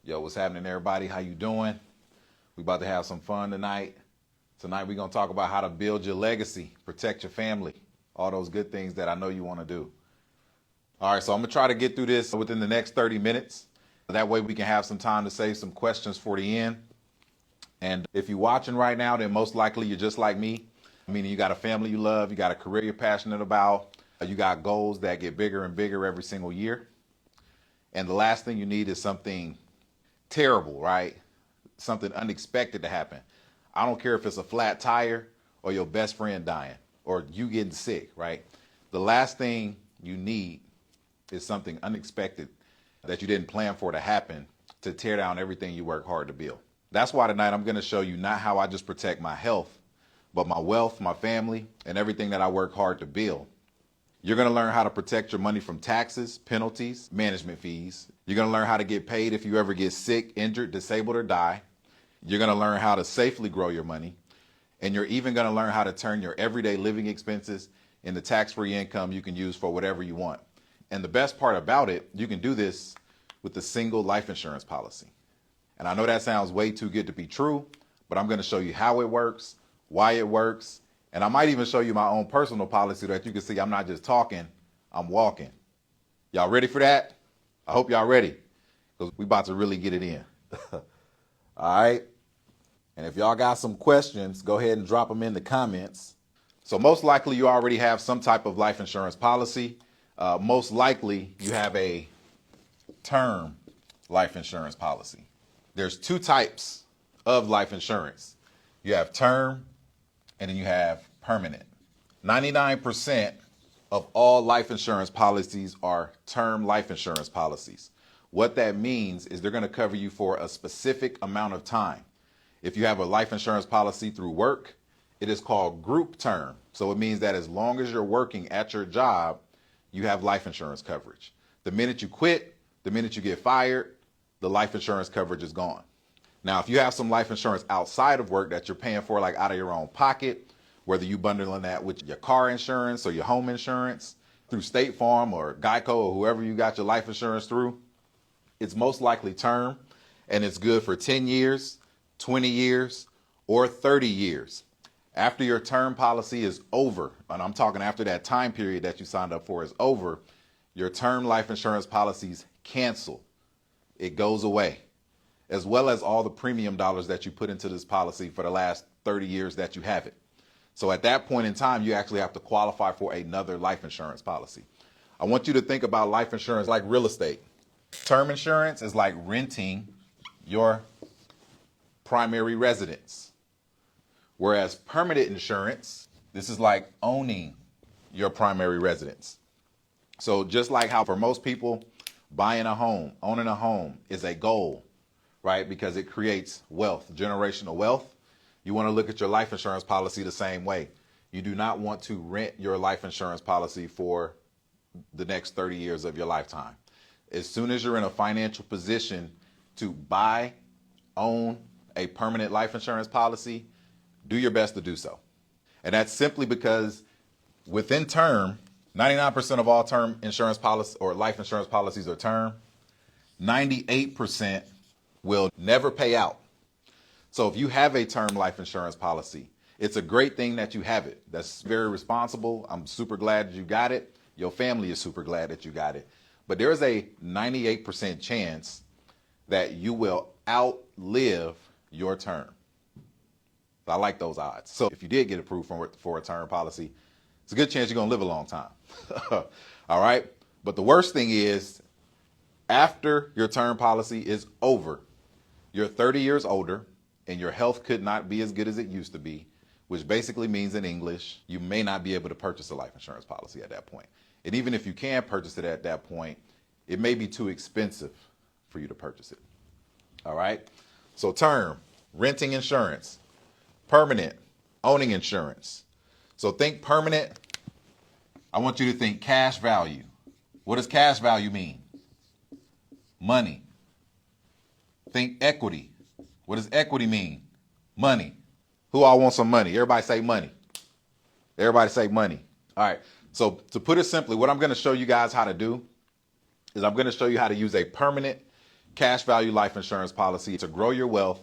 Yo, what's happening, everybody? How you doing? We about to have some fun tonight. Tonight we're going to talk about how to build your legacy, protect your family, all those good things that I know you want to do. All right, so I'm going to try to get through this within the next 30 minutes. That way we can have some time to save some questions for the end. And if you're watching right now, then most likely you're just like me. Meaning you got a family you love, you got a career you're passionate about, you got goals that get bigger and bigger every single year. And the last thing you need is something terrible, right? Something unexpected to happen. I don't care if it's a flat tire or your best friend dying or you getting sick, right? The last thing you need is something unexpected that you didn't plan for to happen to tear down everything you work hard to build. That's why tonight I'm going to show you not how I just protect my health, but my wealth, my family, and everything that I work hard to build. You're going to learn how to protect your money from taxes, penalties, management fees. You're going to learn how to get paid if you ever get sick, injured, disabled, or die. You're going to learn how to safely grow your money. And you're even going to learn how to turn your everyday living expenses into tax-free income you can use for whatever you want. And the best part about it, you can do this with a single life insurance policy. And I know that sounds way too good to be true, but I'm going to show you how it works, why it works, and I might even show you my own personal policy that you can see I'm not just talking, I'm walking. Y'all ready for that? I hope y'all ready, because we about to really get it in. All right? And if y'all got some questions, go ahead and drop them in the comments. So most likely you already have some type of life insurance policy. Most likely you have a term life insurance policy. There's two types of life insurance. You have term, and then you have permanent. 99% of all life insurance policies are term life insurance policies. What that means is they're going to cover you for a specific amount of time. If you have a life insurance policy through work, it is called group term. So it means that as long as you're working at your job, you have life insurance coverage. The minute you quit, the minute you get fired, the life insurance coverage is gone. Now, if you have some life insurance outside of work that you're paying for, like out of your own pocket, whether you bundling that with your car insurance or your home insurance through State Farm or Geico or whoever you got your life insurance through, it's most likely term, and it's good for 10 years, 20 years, or 30 years. After your term policy is over, and I'm talking after that time period that you signed up for is over, your term life insurance policies cancel. It goes away, as well as all the premium dollars that you put into this policy for the last 30 years that you have it. So at that point in time, you actually have to qualify for another life insurance policy. I want you to think about life insurance like real estate. Term insurance is like renting your primary residence, whereas permanent insurance, this is like owning your primary residence. So just like how for most people, buying a home, owning a home is a goal, right? Because it creates wealth, generational wealth. You want to look at your life insurance policy the same way. You do not want to rent your life insurance policy for the next 30 years of your lifetime. As soon as you're in a financial position to buy, own a permanent life insurance policy, do your best to do so. And that's simply because within term, 99% of all term insurance policies or life insurance policies are term. 98% will never pay out. So if you have a term life insurance policy, it's a great thing that you have it. That's very responsible. I'm super glad that you got it. Your family is super glad that you got it. But there is a 98% chance that you will outlive your term. I like those odds. So if you did get approved for a term policy, it's a good chance you're going to live a long time. All right. But the worst thing is after your term policy is over, you're 30 years older and your health could not be as good as it used to be, which basically means in English, you may not be able to purchase a life insurance policy at that point. And even if you can purchase it at that point, it may be too expensive for you to purchase it. All right. So term, renting insurance, permanent, owning insurance. So think permanent. I want you to think cash value. What does cash value mean? Money. Think equity. What does equity mean? Money. Who all wants some money? Everybody say money. Everybody say money. All right. So to put it simply, what I'm going to show you guys how to do is I'm going to show you how to use a permanent cash value life insurance policy to grow your wealth,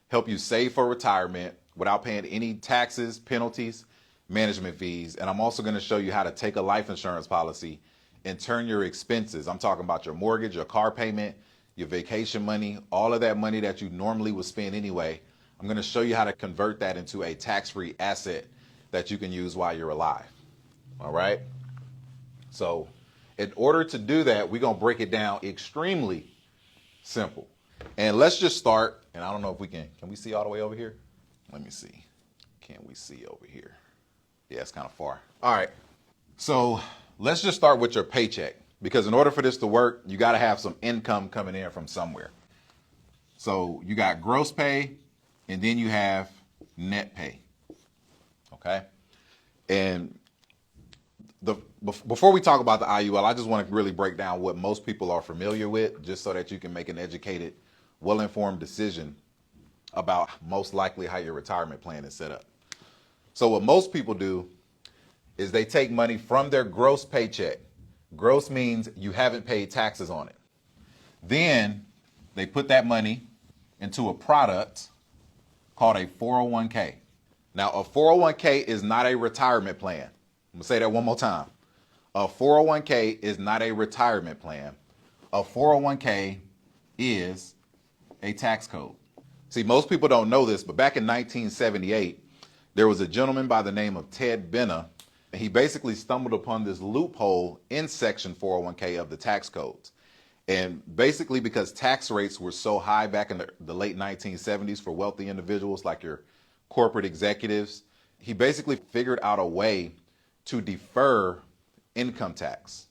help you save for retirement without paying any taxes, penalties, management fees. And I'm also going to show you how to take a life insurance policy and turn your expenses. I'm talking about your mortgage, your car payment, your vacation money, all of that money that you normally would spend anyway. I'm going to show you how to convert that into a tax-free asset that you can use while you're alive. All right. So in order to do that, we're going to break it down extremely simple. And let's just start. And I don't know if we can we see all the way over here? Let me see. Can we see over here? Yeah, it's kind of far. All right. So let's just start with your paycheck, because in order for this to work, you got to have some income coming in from somewhere. So you got gross pay, and then you have net pay. Okay. And before we talk about the IUL, I just want to really break down what most people are familiar with, just so that you can make an educated, well-informed decision about most likely how your retirement plan is set up. So what most people do is they take money from their gross paycheck. Gross means you haven't paid taxes on it. Then they put that money into a product called a 401k. Now, a 401k is not a retirement plan. I'm going to say that one more time. A 401k is not a retirement plan. A 401k is a tax code. See, most people don't know this, but back in 1978, there was a gentleman by the name of Ted Benna, and he basically stumbled upon this loophole in Section 401k of the tax codes. And basically because tax rates were so high back in the late 1970s for wealthy individuals like your corporate executives, he basically figured out a way to defer income tax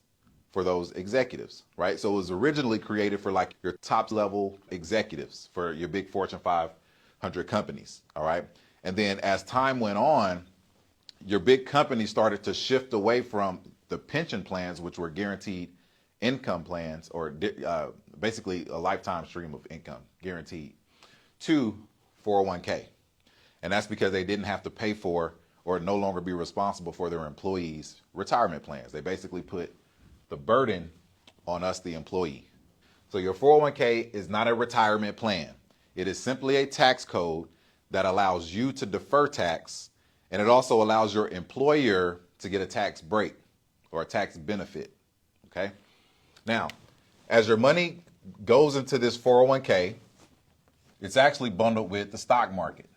for those executives, right? So it was originally created for like your top level executives for your big Fortune 500 companies, all right? And then as time went on, your big companies started to shift away from the pension plans, which were guaranteed income plans, or basically a lifetime stream of income guaranteed, to 401k. And that's because they didn't have to pay for or no longer be responsible for their employees' retirement plans. They basically put the burden on us, the employee. So your 401k is not a retirement plan. It is simply a tax code that allows you to defer tax, and it also allows your employer to get a tax break or a tax benefit. Okay? Now, as your money goes into this 401k, it's actually bundled with the stock market.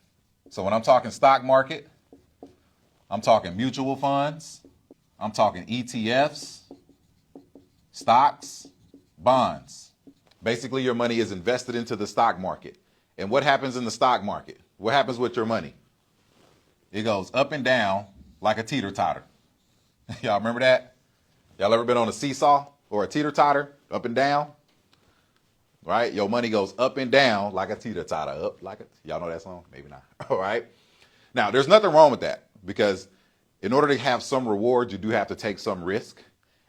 So when I'm talking stock market, I'm talking mutual funds, I'm talking ETFs, stocks, bonds. Basically, your money is invested into the stock market. And what happens in the stock market? What happens with your money? It goes up and down like a teeter-totter. Y'all remember that? Y'all ever been on a seesaw or a teeter-totter, up and down? Right? Your money goes up and down like a teeter-totter. Up like a, y'all know that song? Maybe not. All right. Now, there's nothing wrong with that, because in order to have some reward, you do have to take some risk,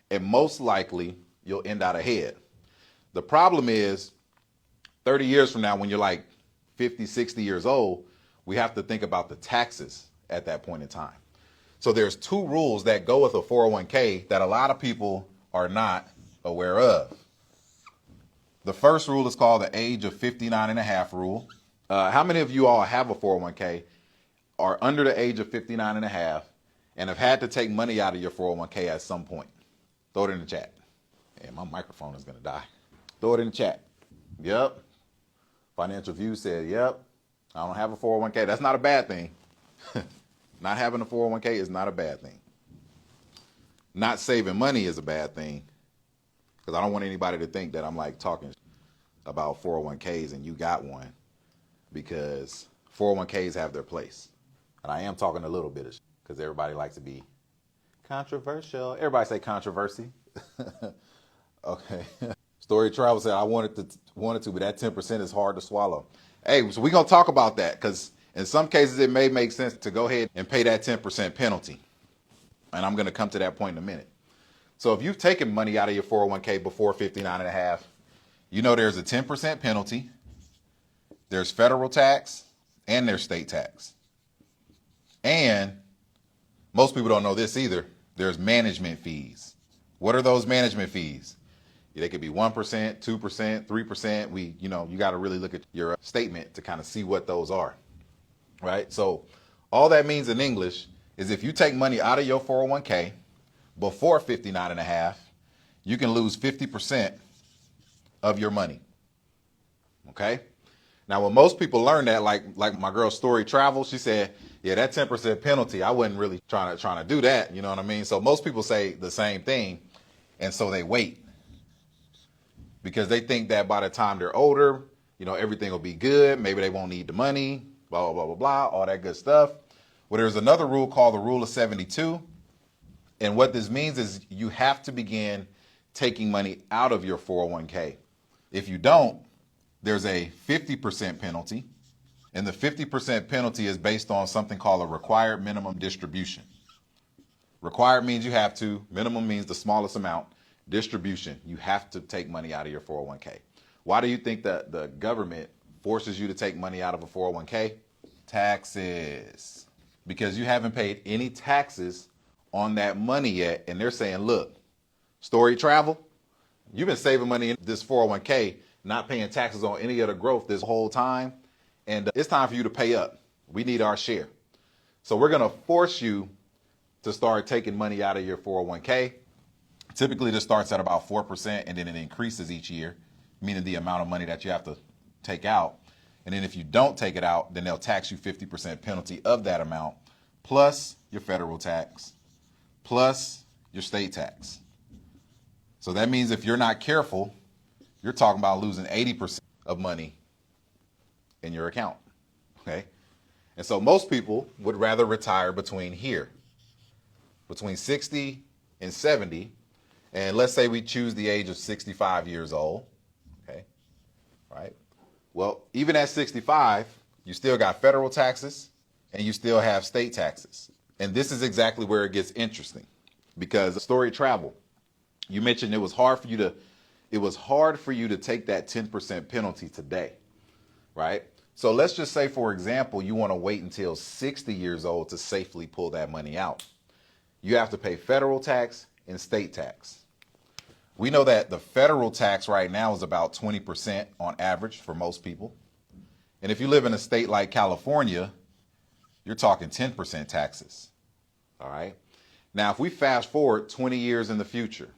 and most likely you'll end out ahead. The problem is 30 years from now, when you're like 50, 60 years old, we have to think about the taxes at that point in time. So there's two rules that go with a 401k that a lot of people are not aware of. The first rule is called the age of 59 and a half rule. How many of you all have a 401k, are under the age of 59 and a half, and have had to take money out of your 401k at some point? Throw it in the chat. And my microphone is going to die. Throw it in the chat. Yep. Financial View said, yep, I don't have a 401k. That's not a bad thing. Not having a 401k is not a bad thing. Not saving money is a bad thing, because I don't want anybody to think that I'm like talking about 401ks and you got one, because 401ks have their place. And I am talking a little bit, because everybody likes to be controversial. Everybody say controversy. Okay. Story Travel said, I wanted to, but that 10% is hard to swallow. Hey, so we're going to talk about that, because in some cases it may make sense to go ahead and pay that 10% penalty. And I'm going to come to that point in a minute. So if you've taken money out of your 401k before 59 and a half, you know there's a 10% penalty, there's federal tax, and there's state tax. And most people don't know this either. There's management fees. What are those management fees? They could be 1%, 2%, 3%. You got to really look at your statement to kind of see what those are, right? So all that means in English is if you take money out of your 401k before 59 and a half, you can lose 50% of your money. Okay? Now, when most people learn that, like my girl Story Travel, she said, yeah, that 10% penalty, I wasn't really trying to do that. You know what I mean? So most people say the same thing, and so they wait because they think that by the time they're older, everything will be good. Maybe they won't need the money, blah, blah, blah, blah, blah, all that good stuff. Well, there's another rule called the Rule of 72. And what this means is you have to begin taking money out of your 401k. If you don't, there's a 50% penalty. And the 50% penalty is based on something called a required minimum distribution. Required means you have to. Minimum means the smallest amount. Distribution, you have to take money out of your 401k. Why do you think that the government forces you to take money out of a 401k? Taxes. Because you haven't paid any taxes on that money yet. And they're saying, look, Story Travel, you've been saving money in this 401k, not paying taxes on any of the growth this whole time. And it's time for you to pay up. We need our share. So we're going to force you to start taking money out of your 401k. Typically, this starts at about 4%, and then it increases each year, meaning the amount of money that you have to take out. And then if you don't take it out, then they'll tax you 50% penalty of that amount, plus your federal tax, plus your state tax. So that means if you're not careful, you're talking about losing 80% of money in your account, okay? And so most people would rather retire between 60 and 70. And let's say we choose the age of 65 years old, okay, right? Well, even at 65, you still got federal taxes and you still have state taxes. And this is exactly where it gets interesting because Story Travel, you mentioned it was hard for you to take that 10% penalty today, right? So let's just say, for example, you want to wait until 60 years old to safely pull that money out. You have to pay federal tax and state tax. We know that the federal tax right now is about 20% on average for most people. And if you live in a state like California, you're talking 10% taxes. All right. Now, if we fast forward 20 years in the future,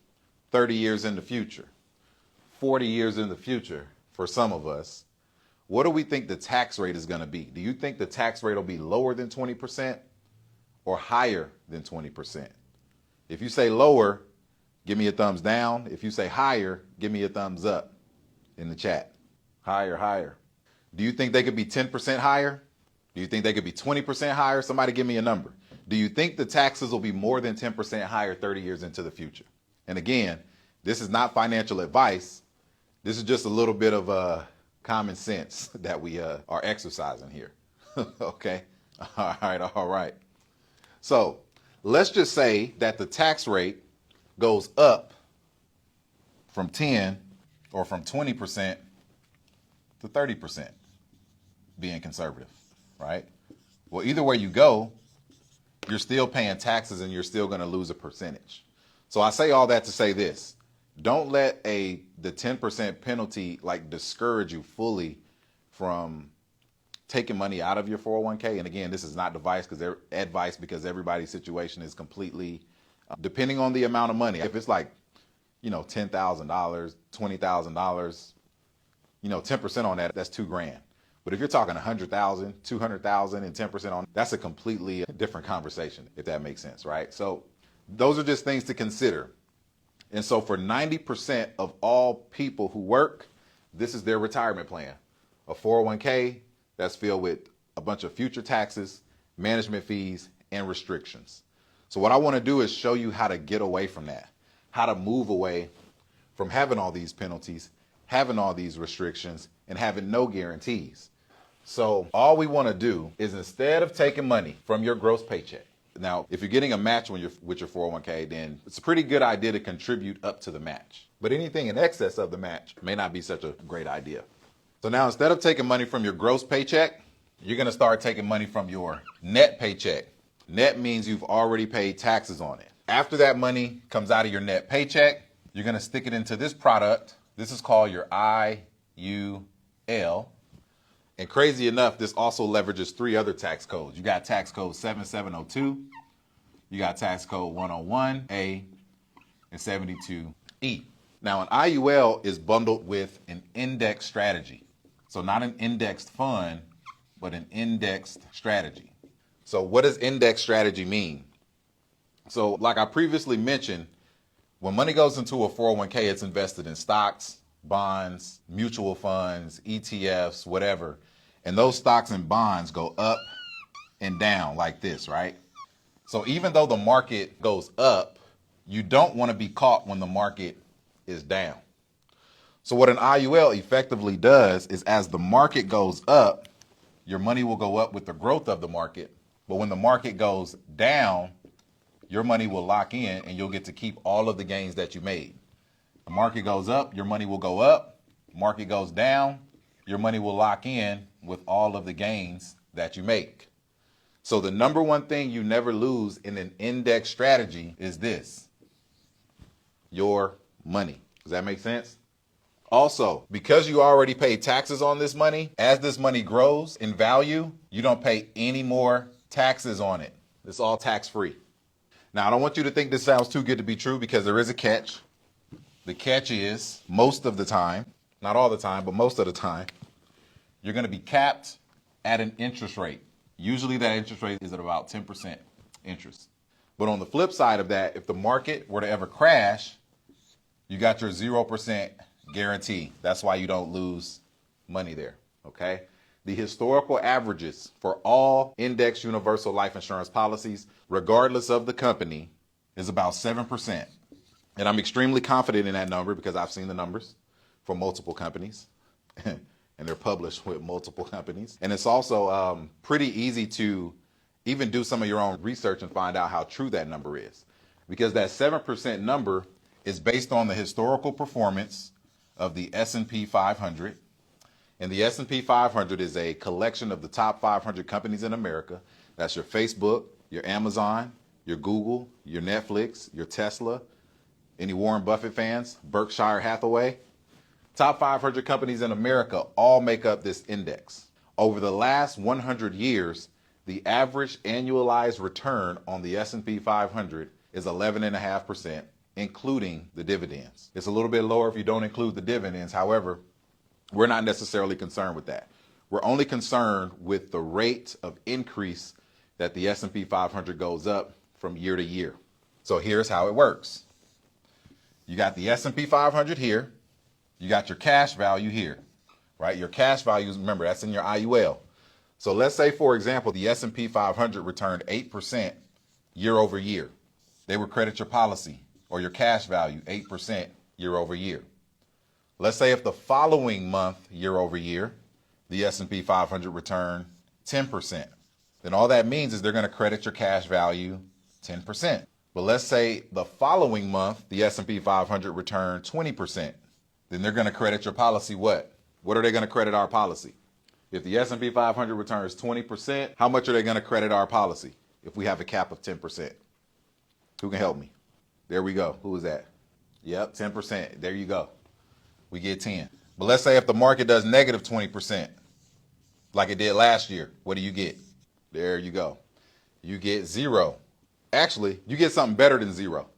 30 years in the future, 40 years in the future, for some of us, what do we think the tax rate is going to be? Do you think the tax rate will be lower than 20% or higher than 20%? If you say lower, give me a thumbs down. If you say higher, give me a thumbs up in the chat. Higher, higher. Do you think they could be 10% higher? Do you think they could be 20% higher? Somebody give me a number. Do you think the taxes will be more than 10% higher 30 years into the future? And again, this is not financial advice. This is just a little bit of common sense that we are exercising here. Okay? All right. So let's just say that the tax rate goes up from 10 or from 20% to 30%, being conservative, right? Well, either way you go, you're still paying taxes and you're still going to lose a percentage. So I say all that to say this. Don't let the 10% penalty discourage you fully from taking money out of your 401k. And again, this is not advice because everybody's situation is completely depending on the amount of money. If it's $10,000, $20,000, 10% on that, that's $2,000. But if you're talking 100,000, 200,000 and 10% on, that's a completely different conversation, if that makes sense, right? So those are just things to consider. And so for 90% of all people who work, this is their retirement plan. A 401k that's filled with a bunch of future taxes, management fees, and restrictions. So what I want to do is show you how to get away from that, how to move away from having all these penalties, having all these restrictions, and having no guarantees. So all we want to do is instead of taking money from your gross paycheck, now, if you're getting a match with your 401k, then it's a pretty good idea to contribute up to the match. But anything in excess of the match may not be such a great idea. So now instead of taking money from your gross paycheck, you're going to start taking money from your net paycheck. Net means you've already paid taxes on it. After that money comes out of your net paycheck, You're going to stick it into this product. This is called your IUL. And crazy enough, this also leverages 3 other tax codes. You got tax code 7702, you got tax code 101A, and 72E. Now, an IUL is bundled with an index strategy. So not an indexed fund, but an indexed strategy. So what does index strategy mean? So like I previously mentioned, when money goes into a 401k, it's invested in stocks, bonds, mutual funds, ETFs, whatever. And those stocks and bonds go up and down like this, right? So even though the market goes up, you don't want to be caught when the market is down. So what an IUL effectively does is as the market goes up, your money will go up with the growth of the market. But when the market goes down, your money will lock in and you'll get to keep all of the gains that you made. The market goes up, your money will go up. Market goes down, your money will lock in with all of the gains that you make. So the number one thing you never lose in an index strategy is this: your money. Does that make sense? Also, because you already paid taxes on this money, as this money grows in value, you don't pay any more taxes on it. It's all tax-free. Now, I don't want you to think this sounds too good to be true, because there is a catch. The catch is most of the time, not all the time, but most of the time, you're going to be capped at an interest rate. Usually that interest rate is at about 10% interest. But on the flip side of that, if the market were to ever crash, you got your 0% guarantee. That's why you don't lose money there, okay? The historical averages for all index universal life insurance policies, regardless of the company, is about 7%. And I'm extremely confident in that number because I've seen the numbers for multiple companies and they're published with multiple companies. And it's also pretty easy to even do some of your own research and find out how true that number is, because that 7% number is based on the historical performance of the S&P 500. And the S&P 500 is a collection of the top 500 companies in America. That's your Facebook, your Amazon, your Google, your Netflix, your Tesla. Any Warren Buffett fans? Berkshire Hathaway? Top 500 companies in America all make up this index. Over the last 100 years, the average annualized return on the S&P 500 is 11.5%, including the dividends. It's a little bit lower if you don't include the dividends. However, we're not necessarily concerned with that. We're only concerned with the rate of increase that the S&P 500 goes up from year to year. So here's how it works. You got the S&P 500 here. You got your cash value here, right? Your cash values, remember, that's in your IUL. So let's say, for example, the S&P 500 returned 8% year over year. They would credit your policy or your cash value 8% year over year. Let's say if the following month, year over year, the S&P 500 returned 10%. Then all that means is they're going to credit your cash value 10%. But let's say the following month, the S&P 500 returned 20%. Then they're going to credit your policy what? What are they going to credit our policy? If the S&P 500 returns 20%, how much are they going to credit our policy if we have a cap of 10%? Who can help me? There we go. Who is that? Yep, 10%. There you go. We get 10. But let's say if the market does negative 20%, like it did last year, what do you get? There you go. You get 0. Actually, you get something better than 0.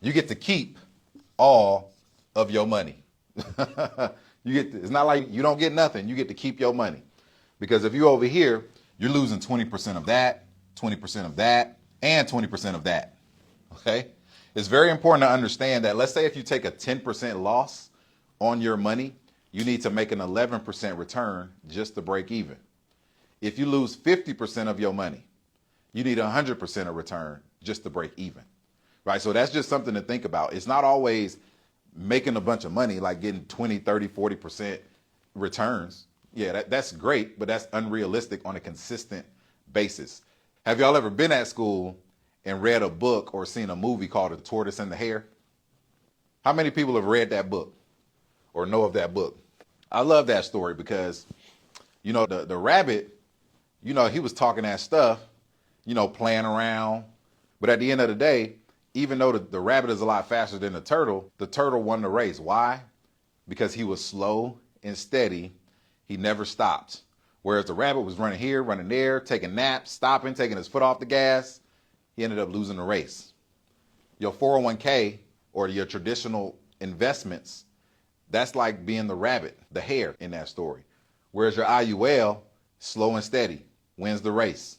You get to keep all of your money. It's not like you don't get nothing. You get to keep your money. Because if you're over here, you're losing 20% of that, 20% of that, and 20% of that. Okay? It's very important to understand that, let's say if you take a 10% loss on your money, you need to make an 11% return just to break even. If you lose 50% of your money, you need 100% of return just to break even, right? So that's just something to think about. It's not always making a bunch of money, like getting 20, 30, 40% returns. Yeah, that's great, but that's unrealistic on a consistent basis. Have y'all ever been at school and read a book or seen a movie called The Tortoise and the Hare? How many people have read that book or know of that book? I love that story because, the rabbit, he was talking that stuff, playing around. But at the end of the day, even though the rabbit is a lot faster than the turtle won the race. Why? Because he was slow and steady. He never stopped. Whereas the rabbit was running here, running there, taking naps, stopping, taking his foot off the gas. He ended up losing the race. Your 401k or your traditional investments, that's like being the rabbit, the hare in that story. Whereas your IUL, slow and steady, wins the race.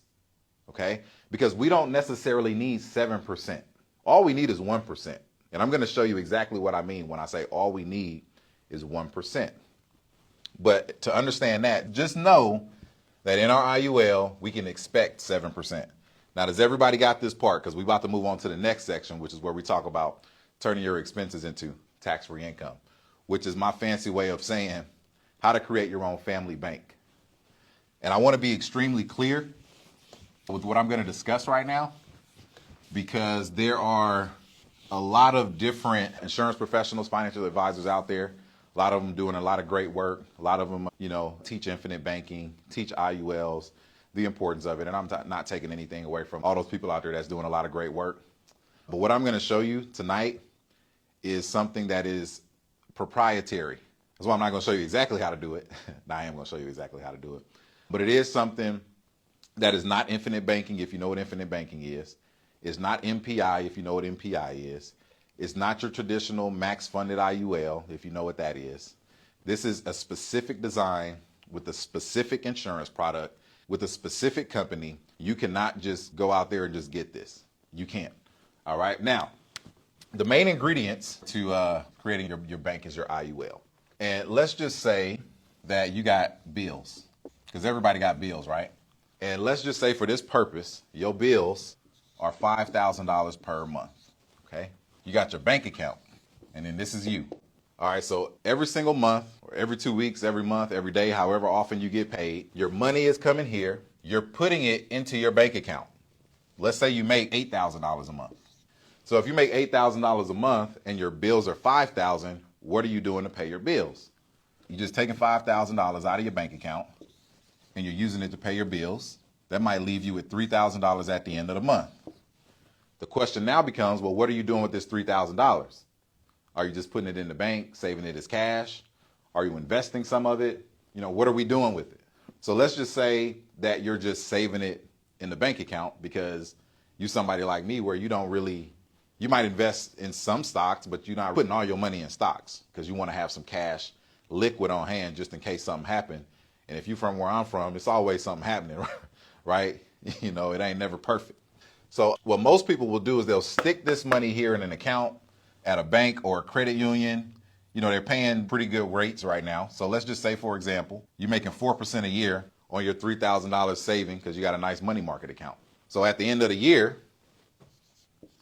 Okay? Because we don't necessarily need 7%. All we need is 1%. And I'm going to show you exactly what I mean when I say all we need is 1%. But to understand that, just know that in our IUL, we can expect 7%. Now, does everybody got this part? Because we're about to move on to the next section, which is where we talk about turning your expenses into tax-free income, which is my fancy way of saying how to create your own family bank. And I want to be extremely clear with what I'm going to discuss right now, because there are a lot of different insurance professionals, financial advisors out there. A lot of them doing a lot of great work. A lot of them, teach infinite banking, teach IULs, the importance of it. And I'm not taking anything away from all those people out there that's doing a lot of great work. But what I'm going to show you tonight is something that is proprietary. That's why I'm not going to show you exactly how to do it. Now, I am going to show you exactly how to do it. But it is something that is not infinite banking, if you know what infinite banking is. It's not MPI, if you know what MPI is. It's not your traditional max funded IUL, if you know what that is. This is a specific design with a specific insurance product with a specific company. You cannot just go out there and just get this. You can't. All right. Now, the main ingredients to creating your bank is your IUL. And let's just say that you got bills, because everybody got bills, right? And let's just say for this purpose, your bills are $5,000 per month. Okay. You got your bank account, and then this is you. All right, so every single month, or every 2 weeks, every month, every day, however often you get paid, your money is coming here. You're putting it into your bank account. Let's say you make $8,000 a month. So if you make $8,000 a month and your bills are $5,000, what are you doing to pay your bills? You're just taking $5,000 out of your bank account, and you're using it to pay your bills. That might leave you with $3,000 at the end of the month. The question now becomes, well, what are you doing with this $3,000? Are you just putting it in the bank, saving it as cash? Are you investing some of it? What are we doing with it? So let's just say that you're just saving it in the bank account because you're somebody like me where you might invest in some stocks, but you're not putting all your money in stocks because you want to have some cash liquid on hand just in case something happened. And if you're from where I'm from, it's always something happening, right? It ain't never perfect. So what most people will do is they'll stick this money here in an account at a bank or a credit union. They're paying pretty good rates right now. So let's just say, for example, you're making 4% a year on your $3,000 saving because you got a nice money market account. So at the end of the year,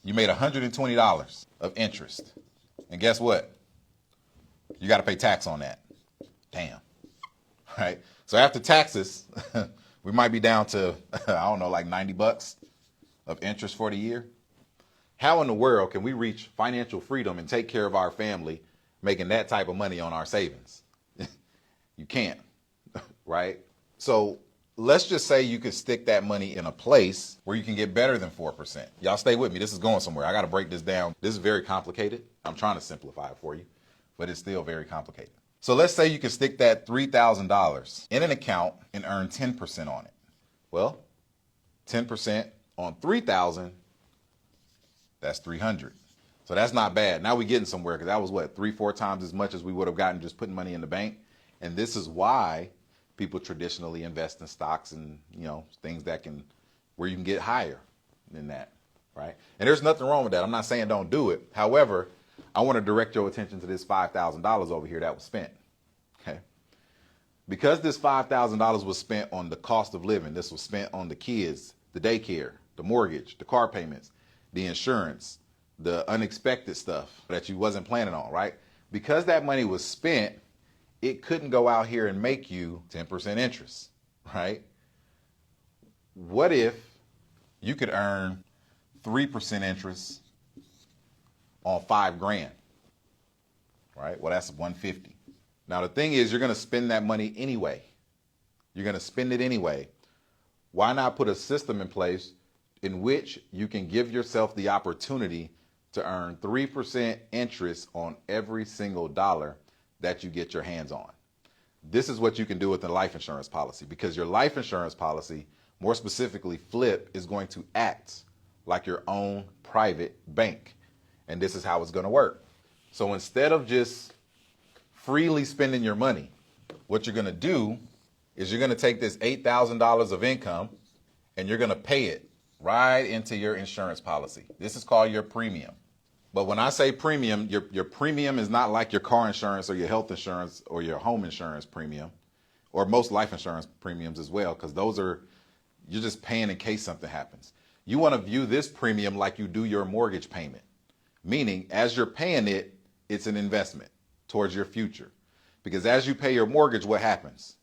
you made $120 of interest. And guess what? You got to pay tax on that. Damn. Right? So after taxes, we might be down to, like $90 of interest for the year. How in the world can we reach financial freedom and take care of our family making that type of money on our savings? You can't, right? So let's just say you could stick that money in a place where you can get better than 4%. Y'all stay with me. This is going somewhere. I got to break this down. This is very complicated. I'm trying to simplify it for you, but it's still very complicated. So let's say you can stick that $3,000 in an account and earn 10% on it. Well, 10% on 3,000, that's 300. So that's not bad. Now we're getting somewhere, because that was 3-4 times as much as we would have gotten just putting money in the bank. And this is why people traditionally invest in stocks and, things where you can get higher than that, right? And there's nothing wrong with that. I'm not saying don't do it. However, I want to direct your attention to this $5,000 over here that was spent, okay? Because this $5,000 was spent on the cost of living, this was spent on the kids, the daycare, the mortgage, the car payments, the insurance, the unexpected stuff that you wasn't planning on, right? Because that money was spent, it couldn't go out here and make you 10% interest, right? What if you could earn 3% interest on $5,000, right? Well, that's $150. Now, the thing is, you're going to spend that money anyway. You're going to spend it anyway. Why not put a system in place in which you can give yourself the opportunity to earn 3% interest on every single dollar that you get your hands on. This is what you can do with a life insurance policy, because your life insurance policy, more specifically FLIP, is going to act like your own private bank. And this is how it's going to work. So instead of just freely spending your money, what you're going to do is you're going to take this $8,000 of income and you're going to pay it right into your insurance policy. This is called your premium. But when I say premium, your premium is not like your car insurance or your health insurance or your home insurance premium, or most life insurance premiums as well, because those are, you're just paying in case something happens. You want to view this premium like you do your mortgage payment, meaning as you're paying it, it's an investment towards your future. Because as you pay your mortgage, what happens?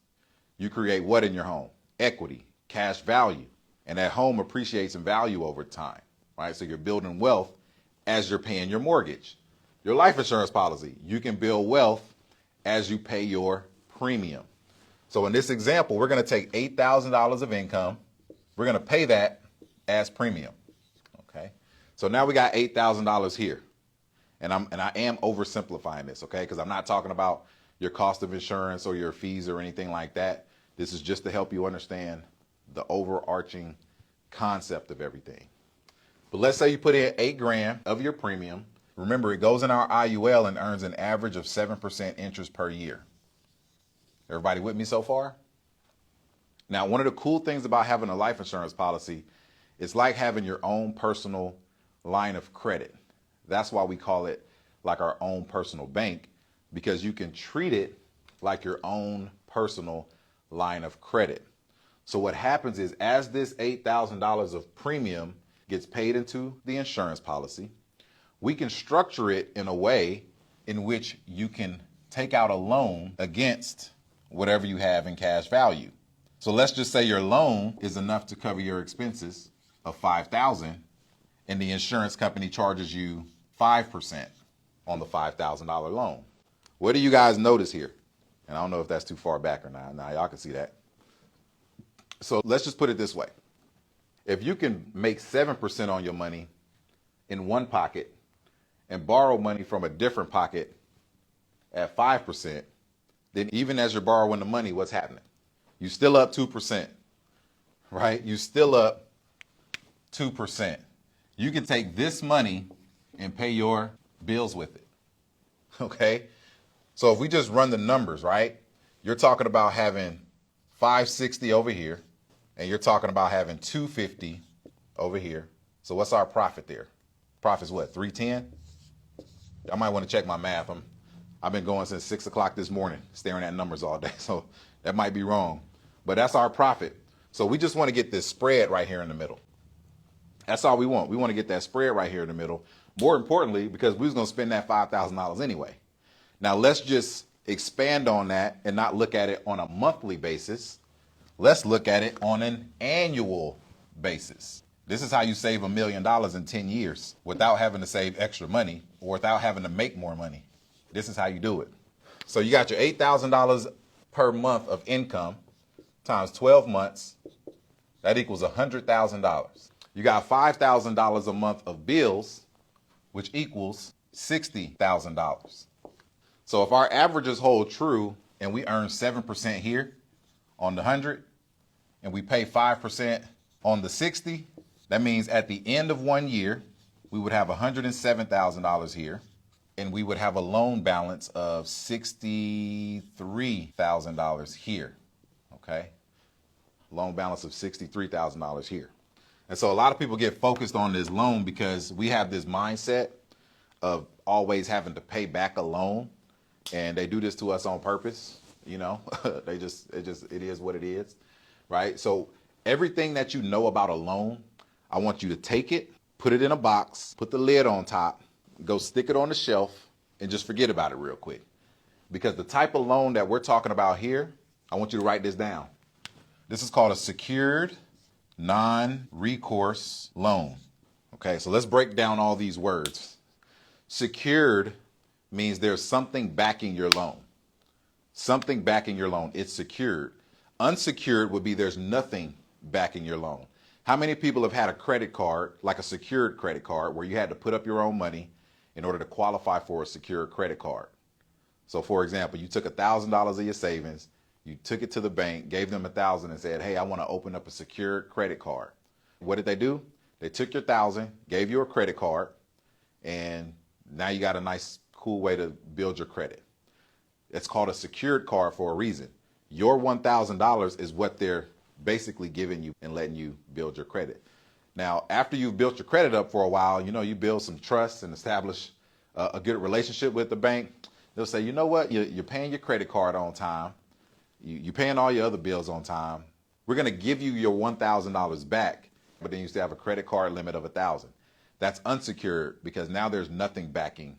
You create what in your home? Equity, cash value. And that home appreciates in value over time, right? So you're building wealth as you're paying your mortgage. Your life insurance policy, you can build wealth as you pay your premium. So in this example, we're going to take $8,000 of income. We're going to pay that as premium. Okay. So now we got $8,000 here. And I am oversimplifying this, okay? Because I'm not talking about your cost of insurance or your fees or anything like that. This is just to help you understand the overarching concept of everything. But let's say you put in $8,000 of your premium. Remember, it goes in our IUL and earns an average of 7% interest per year. Everybody with me so far? Now, one of the cool things about having a life insurance policy, it's like having your own personal line of credit. That's why we call it like our own personal bank, because you can treat it like your own personal line of credit. So what happens is, as this $8,000 of premium gets paid into the insurance policy, we can structure it in a way in which you can take out a loan against whatever you have in cash value. So let's just say your loan is enough to cover your expenses of $5,000, and the insurance company charges you 5% on the $5,000 loan. What do you guys notice here? And I don't know if that's too far back or not. Now y'all can see that. So let's just put it this way. If you can make 7% on your money in one pocket and borrow money from a different pocket at 5%, then even as you're borrowing the money, what's happening? You still up 2%, right? You still up 2%. You can take this money and pay your bills with it, okay? So if we just run the numbers, right? You're talking about having 560 over here, and you're talking about having 250 over here. So what's our profit there? Profit's what, 310? I might want to check my math. I've been going since 6 o'clock this morning, staring at numbers all day, so that might be wrong. But that's our profit. So we just want to get this spread right here in the middle. That's all we want. We want to get that spread right here in the middle. More importantly, because we was going to spend that $5,000 anyway. Now let's just expand on that and not look at it on a monthly basis. Let's look at it on an annual basis. This is how you save $1 million in 10 years without having to save extra money or without having to make more money. This is how you do it. So you got your $8,000 per month of income times 12 months. That equals $100,000. You got $5,000 a month of bills, which equals $60,000. So if our averages hold true and we earn 7% here on the 100 and we pay 5% on the 60, that means at the end of 1 year, we would have $107,000 here, and we would have a loan balance of $63,000 here, okay? Loan balance of $63,000 here. And so a lot of people get focused on this loan because we have this mindset of always having to pay back a loan, and they do this to us on purpose, you know? it is what it is, right? So everything that you know about a loan, I want you to take it, put it in a box, put the lid on top, go stick it on the shelf, and just forget about it real quick. Because the type of loan that we're talking about here, I want you to write this down. This is called a secured non-recourse loan. Okay, so let's break down all these words. Secured means there's something backing your loan. Something backing your loan. It's secured. Unsecured would be there's nothing backing your loan. How many people have had a credit card, like a secured credit card, where you had to put up your own money in order to qualify for a secured credit card? So for example, you took $1,000 of your savings, you took it to the bank, gave them $1,000 and said, hey, I want to open up a secured credit card. What did they do? They took your $1,000, gave you a credit card, and now you got a nice, cool way to build your credit. It's called a secured card for a reason. Your $1,000 is what they're basically giving you and letting you build your credit. Now, after you've built your credit up for a while, you build some trust and establish a good relationship with the bank. They'll say, you know what, you're paying your credit card on time. You're paying all your other bills on time. We're going to give you your $1,000 back, but then you still have a credit card limit of $1,000. That's unsecured because now there's nothing backing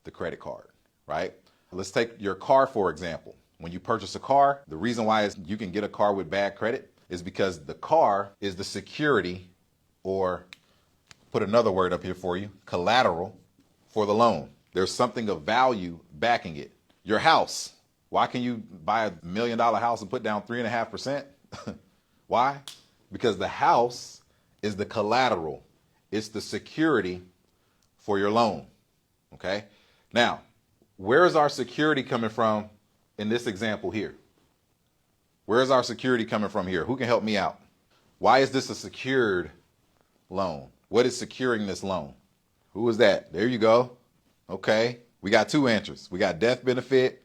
the credit card, right? Let's take your car, for example. When you purchase a car, the reason why you can get a car with bad credit is because the car is the security, or put another word up here for you, collateral for the loan. There's something of value backing it. Your house. Why can you buy $1 million house and put down 3.5%? Why? Because the house is the collateral. It's the security for your loan. Okay? Now, where is our security coming from in this example here? Where is our security coming from here? Who can help me out? Why is this a secured loan? What is securing this loan? Who is that? There you go. Okay. We got two answers. We got death benefit.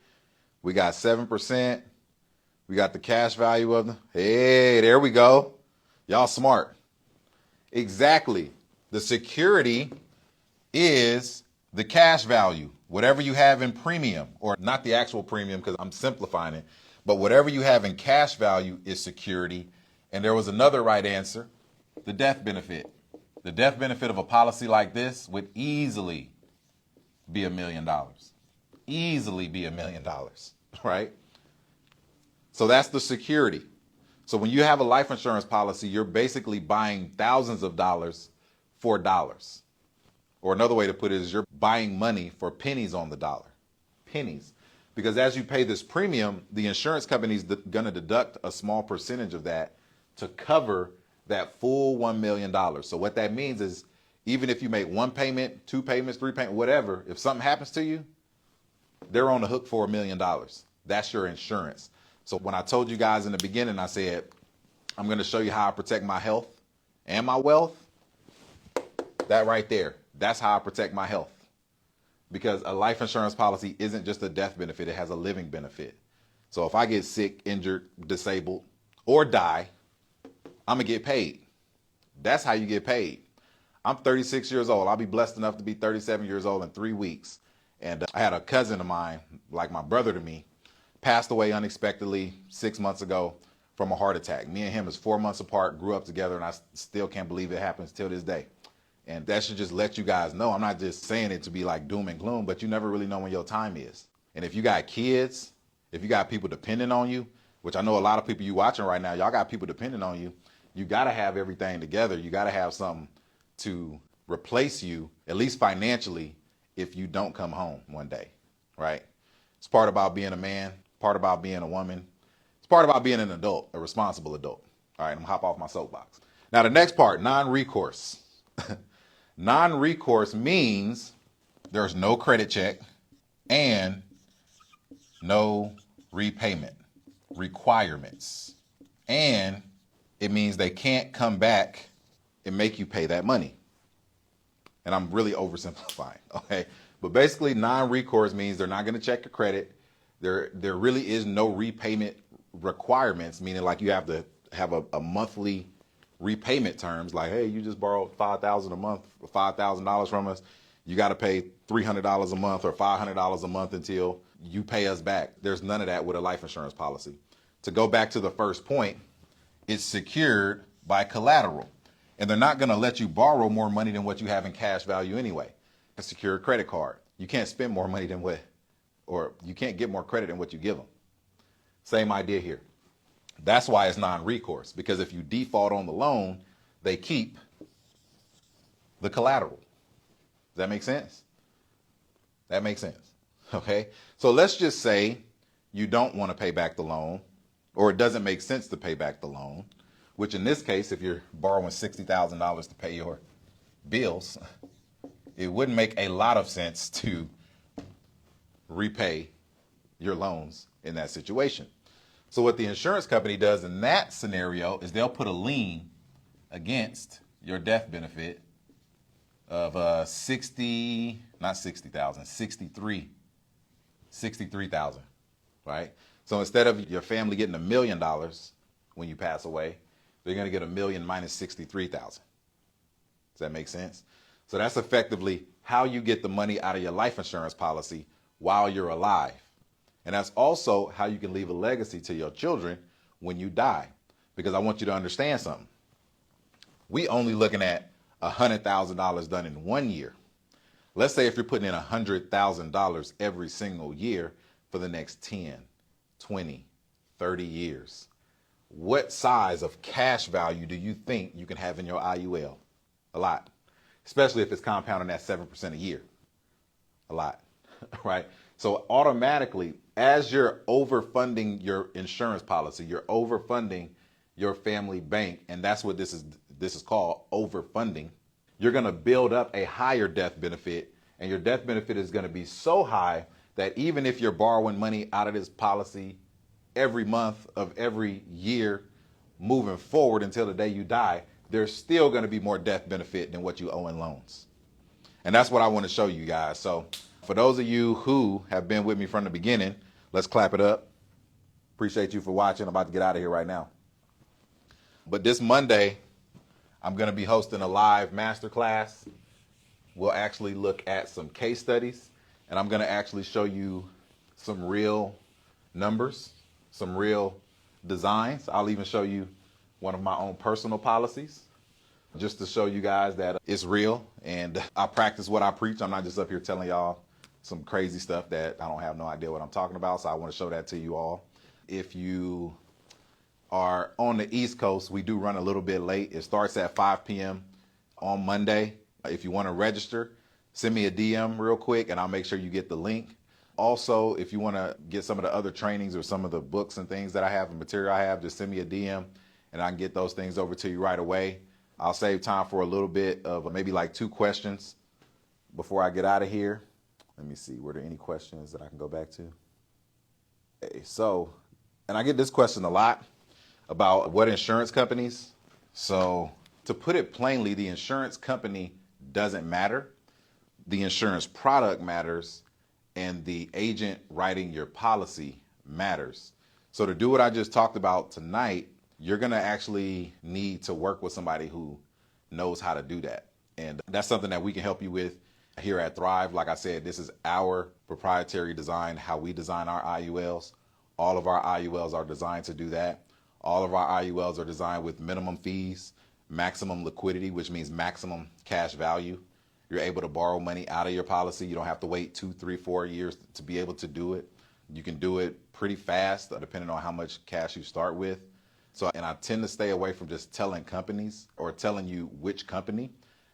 We got 7%. We got the cash value of them. Hey, there we go. Y'all smart. Exactly. The security is the cash value. Whatever you have in premium, or not the actual premium because I'm simplifying it, but whatever you have in cash value is security. And there was another right answer, the death benefit. The death benefit of a policy like this would easily be $1 million. Easily be $1 million, right? So that's the security. So when you have a life insurance policy, you're basically buying thousands of dollars for dollars. Or another way to put it is you're buying money for pennies on the dollar. Pennies. Because as you pay this premium, the insurance company is going to deduct a small percentage of that to cover that full $1 million. So what that means is even if you make one payment, two payments, three payments, whatever, if something happens to you, they're on the hook for $1 million. That's your insurance. So when I told you guys in the beginning, I said, I'm going to show you how I protect my health and my wealth. That right there. That's how I protect my health. Because a life insurance policy isn't just a death benefit, it has a living benefit. So if I get sick, injured, disabled, or die, I'm going to get paid. That's how you get paid. I'm 36 years old. I'll be blessed enough to be 37 years old in 3 weeks. And I had a cousin of mine, like my brother to me, passed away unexpectedly 6 months ago from a heart attack. Me and him is 4 months apart, grew up together, and I still can't believe it happens till this day. And that should just let you guys know, I'm not just saying it to be like doom and gloom, but you never really know when your time is. And if you got kids, if you got people depending on you, which I know a lot of people you watching right now, y'all got people depending on you, you got to have everything together. You got to have something to replace you, at least financially, if you don't come home one day, right? It's part about being a man, part about being a woman. It's part about being an adult, a responsible adult. All right, I'm gonna hop off my soapbox. Now the next part, non-recourse. Non-recourse means there's no credit check and no repayment requirements. And it means they can't come back and make you pay that money. And I'm really oversimplifying, okay? But basically non-recourse means they're not going to check your credit. There really is no repayment requirements, meaning like you have to have a monthly repayment terms, like, hey, you just borrowed $5,000 a month, or $5,000 from us. You got to pay $300 a month or $500 a month until you pay us back. There's none of that with a life insurance policy. To go back to the first point, it's secured by collateral. And they're not going to let you borrow more money than what you have in cash value anyway. A secured credit card. You can't spend more money than what, or you can't get more credit than what you give them. Same idea here. That's why it's non-recourse, because if you default on the loan, they keep the collateral. Does that make sense? That makes sense. Okay. So let's just say you don't want to pay back the loan, or it doesn't make sense to pay back the loan. which in this case, if you're borrowing $60,000 to pay your bills, it wouldn't make a lot of sense to repay your loans in that situation. So what the insurance company does in that scenario is they'll put a lien against your death benefit of 63,000, right? So instead of your family getting $1 million when you pass away, they're going to get $1 million minus 63,000. Does that make sense? So that's effectively how you get the money out of your life insurance policy while you're alive. And that's also how you can leave a legacy to your children when you die. Because I want you to understand something. We only looking at $100,000 done in 1 year. Let's say if you're putting in $100,000 every single year for the next 10, 20, 30 years. What size of cash value do you think you can have in your IUL? A lot. Especially if it's compounding at 7% a year. A lot, right? So automatically, as you're overfunding your insurance policy, you're overfunding your family bank, and that's what this is called, overfunding. You're going to build up a higher death benefit, and your death benefit is going to be so high that even if you're borrowing money out of this policy every month of every year moving forward until the day you die, there's still going to be more death benefit than what you owe in loans. And that's what I want to show you guys. So for those of you who have been with me from the beginning, let's clap it up. Appreciate you for watching. I'm about to get out of here right now. But this Monday, I'm going to be hosting a live masterclass. We'll actually look at some case studies, and I'm going to actually show you some real numbers, some real designs. I'll even show you one of my own personal policies, just to show you guys that it's real and I practice what I preach. I'm not just up here telling y'all some crazy stuff that I don't have no idea what I'm talking about. So I want to show that to you all. If you are on the East Coast, we do run a little bit late. It starts at 5 p.m. on Monday. If you want to register, send me a DM real quick and I'll make sure you get the link. Also, if you want to get some of the other trainings or some of the books and things that I have and material I have, just send me a DM and I can get those things over to you right away. I'll save time for a little bit of maybe like 2 questions before I get out of here. Let me see, were there any questions that I can go back to? Okay, so, and I get this question a lot about what insurance companies. So to put it plainly, the insurance company doesn't matter. The insurance product matters, and the agent writing your policy matters. So to do what I just talked about tonight, you're going to actually need to work with somebody who knows how to do that. And that's something that we can help you with here at Thrive. Like I said, this is our proprietary design, how we design our IULs. All of our IULs are designed to do that. All of our IULs are designed with minimum fees, maximum liquidity, which means maximum cash value. You're able to borrow money out of your policy. You don't have to wait 2, 3, 4 years to be able to do it. You can do it pretty fast, depending on how much cash you start with. So, and I tend to stay away from just telling companies or telling you which company,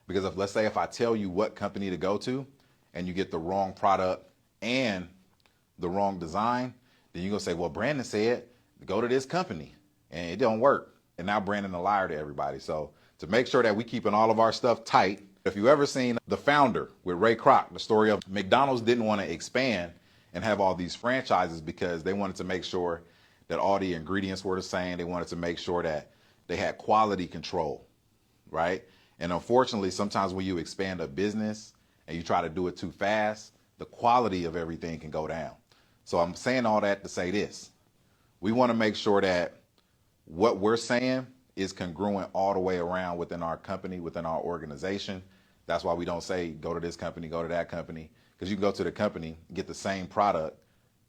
because let's say if I tell you what company to go to and you get the wrong product and the wrong design, then you're going to say, well, Brandon said, go to this company, and it don't work. And now Brandon a liar to everybody. So to make sure that we keeping all of our stuff tight, if you ever seen The Founder with Ray Kroc, the story of McDonald's didn't want to expand and have all these franchises because they wanted to make sure that all the ingredients were the same. They wanted to make sure that they had quality control, right? And unfortunately, sometimes when you expand a business and you try to do it too fast, the quality of everything can go down. So I'm saying all that to say this. We want to make sure that what we're saying is congruent all the way around within our company, within our organization. That's why we don't say go to this company, go to that company, because you can go to the company, get the same product,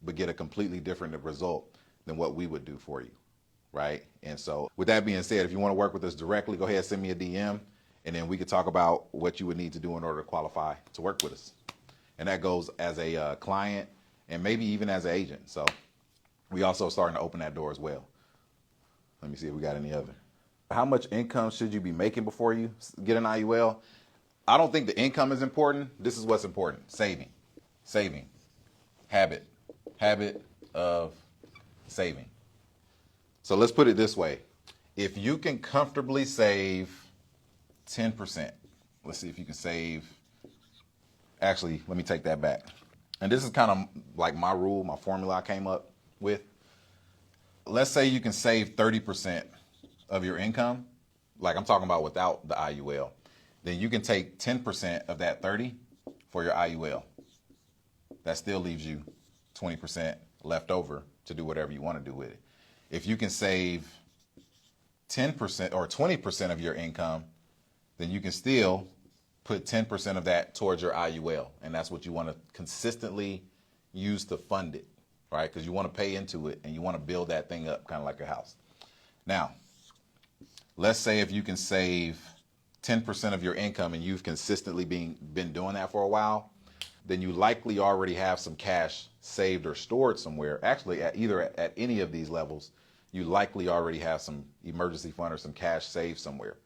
but get a completely different result than what we would do for you, right? And so with that being said, if you want to work with us directly, go ahead, send me a DM, and then we can talk about what you would need to do in order to qualify to work with us. And that goes as a client and maybe even as an agent. So we also starting to open that door as well. Let me see if we got any other. How much income should you be making before you get an IUL? I don't think the income is important. This is what's important. Saving, habit of saving. So let's put it this way. If you can comfortably save 10%, let's see if you can save, actually, let me take that back. And this is kind of like my rule, my formula I came up with. Let's say you can save 30% of your income, like I'm talking about without the IUL. Then you can take 10% of that 30 for your IUL. That still leaves you 20% left over to do whatever you want to do with it. If you can save 10% or 20% of your income, then you can still put 10% of that towards your IUL. And that's what you want to consistently use to fund it, right? Because you want to pay into it and you want to build that thing up kind of like a house. Now, let's say if you can save 10% of your income and you've consistently been doing that for a while, then you likely already have some cash saved or stored somewhere. Actually, at any of these levels, you likely already have some emergency fund or some cash saved somewhere.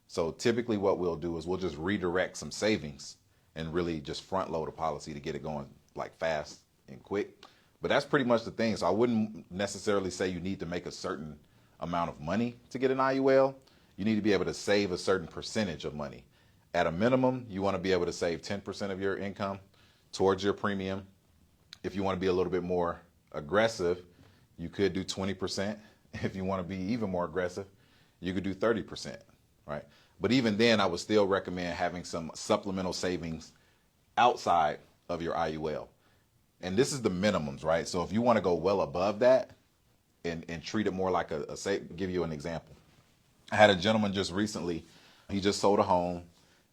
So typically what we'll do is we'll just redirect some savings and really just front load a policy to get it going like fast and quick. But that's pretty much the thing. So I wouldn't necessarily say you need to make a certain amount of money to get an IUL. You need to be able to save a certain percentage of money. At a minimum, you want to be able to save 10% of your income towards your premium. If you want to be a little bit more aggressive, you could do 20%. If you want to be even more aggressive, you could do 30%, right? But even then, I would still recommend having some supplemental savings outside of your IUL. And this is the minimums, right? So if you want to go well above that and treat it more like give you an example. I had a gentleman just recently, he just sold a home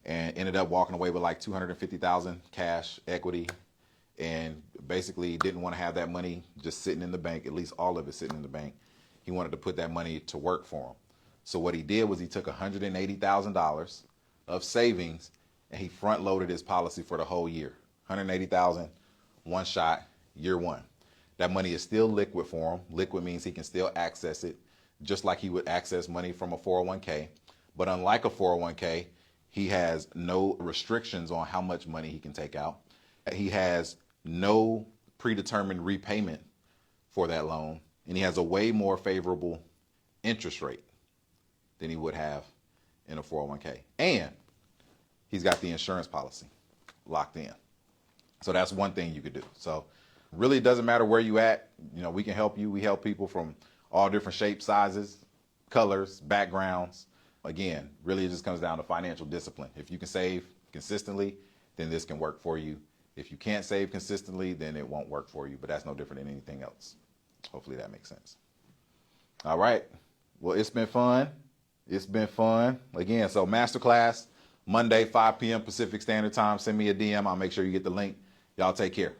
and ended up walking away with like $250,000 cash equity, and basically didn't want to have that money just sitting in the bank, at least all of it sitting in the bank. He wanted to put that money to work for him. So what he did was he took $180,000 of savings and he front loaded his policy for the whole year. $180,000, one shot, year one. That money is still liquid for him. Liquid means he can still access it, just like he would access money from a 401k. But unlike a 401k, he has no restrictions on how much money he can take out. He has no predetermined repayment for that loan. And he has a way more favorable interest rate than he would have in a 401k. And he's got the insurance policy locked in. So that's one thing you could do. So really, it doesn't matter where you at. You know, we can help you. We help people from all different shapes, sizes, colors, backgrounds. Again, really it just comes down to financial discipline. If you can save consistently, then this can work for you. If you can't save consistently, then it won't work for you. But that's no different than anything else. Hopefully that makes sense. All right. Well, it's been fun. It's been fun. Again, so masterclass, Monday, 5 p.m. Pacific Standard Time. Send me a DM. I'll make sure you get the link. Y'all take care.